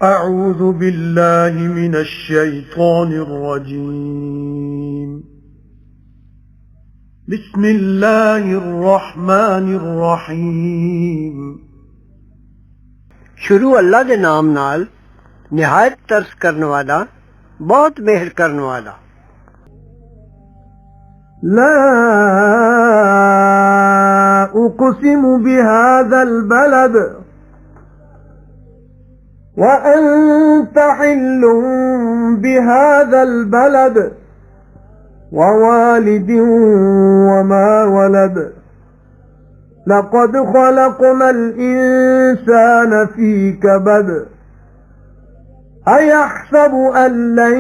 أعوذ بالله من الشيطان الرجيم بسم الله الرحمن الرحيم शुरू अल्लाह दे नाम नाल निहायत तरस करने वाला बहुत मेहर करने वाला। لا أقسم بهذا البلد وأنت حل بهذا البلد ووالد وما ولد لقد خلقنا الإنسان في كبد أيحسب أن لن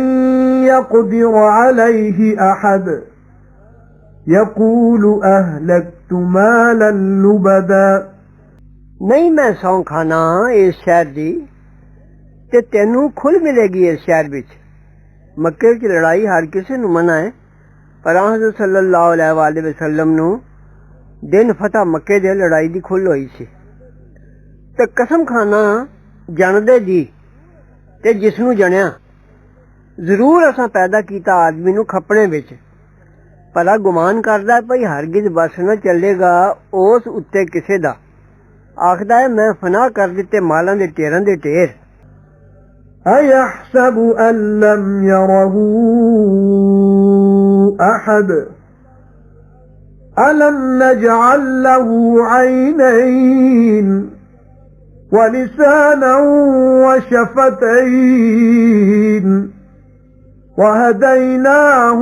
يقدر عليه أحد يقول أهلكت مالا لبدا। नहीं मैं सौं खाना इस शहर दी ते तेनू खुल मिलेगी इस शहर विच। मक्के विच लड़ाई हर किसी नू मना है, पर हज़रत सल्लल्लाहु अलैहि वसल्लम नू दिन फतह मक्के दे लड़ाई दी खुल होई सी। ते कसम खाना जानदे जी ते जिसनू जणिया जरूर असां पैदा कीता आदमी नू खपड़े विच, भला गुमान करदा भई हरगिज बस न चलेगा उस उत्ते किसे दा। आखदा है मैं फना कर दिते मालां दे ढेरां दे ढेर। أيحسب أن لم يره أحد ألم نجعل له عينين ولسانا وشفتين وهديناه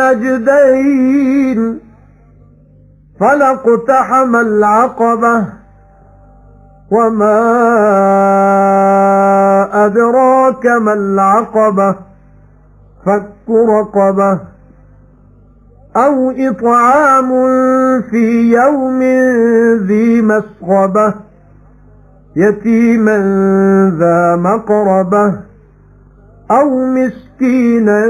النجدين فلاقتحم العقبة وما أدراك ما العقبة فك رقبة أو إطعام في يوم ذي مسغبة يتيما ذا مقربة أو مسكينا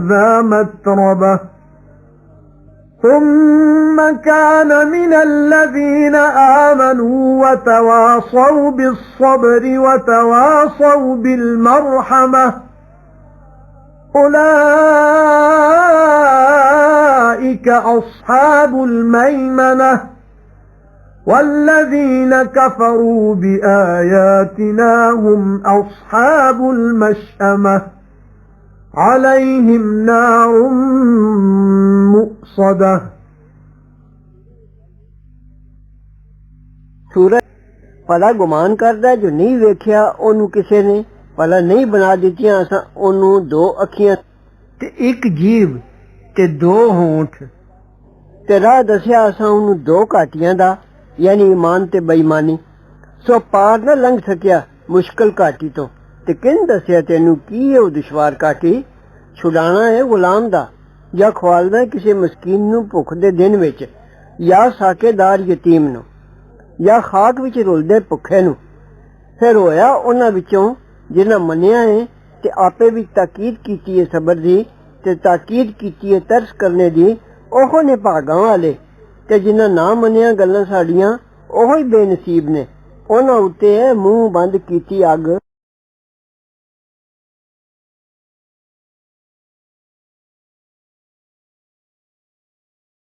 ذا متربة ثم كان من الذين آمنوا وتواصوا بالصبر وتواصوا بالمرحمة أولئك أصحاب الميمنة والذين كفروا بآياتنا هم أصحاب المشأمة عليهم نار مؤصدة। सूरज भला गुमान करदा जो नहीं वेख्या ओनू किसे ने, भला नहीं बना दित्तियां असां ओनू दो अखियां ते एक जीभ ते दो होंठ ते राह दस्या असां ओनू दो घाटियां दा यानी ईमान ते बेईमानी, सो पार न लंघ सकिया मुश्किल घाटी तो। ते किन दस्या तेनू की है वो दुश्वार घाटी? छुड़ाना है गुलाम दा या खवालना है किसी मस्कीन नू भुख दे दिन विच, या साकेदार यतीम नू, या खाक विच रुलदे भुखे नू। फिर होया उन्हां विचों जिन्हां मन्निया है ते आपे भी ताकीद कीती है सबर दी ते ताकीद कीती है तरस करने दी, ओहो ने भागां वाले। ते जिन्हां ना मन्निया गल्लां साडियां ओहो ही बेनसीब ने, उन्हां उत्ते है मूंह बंद कीती अग।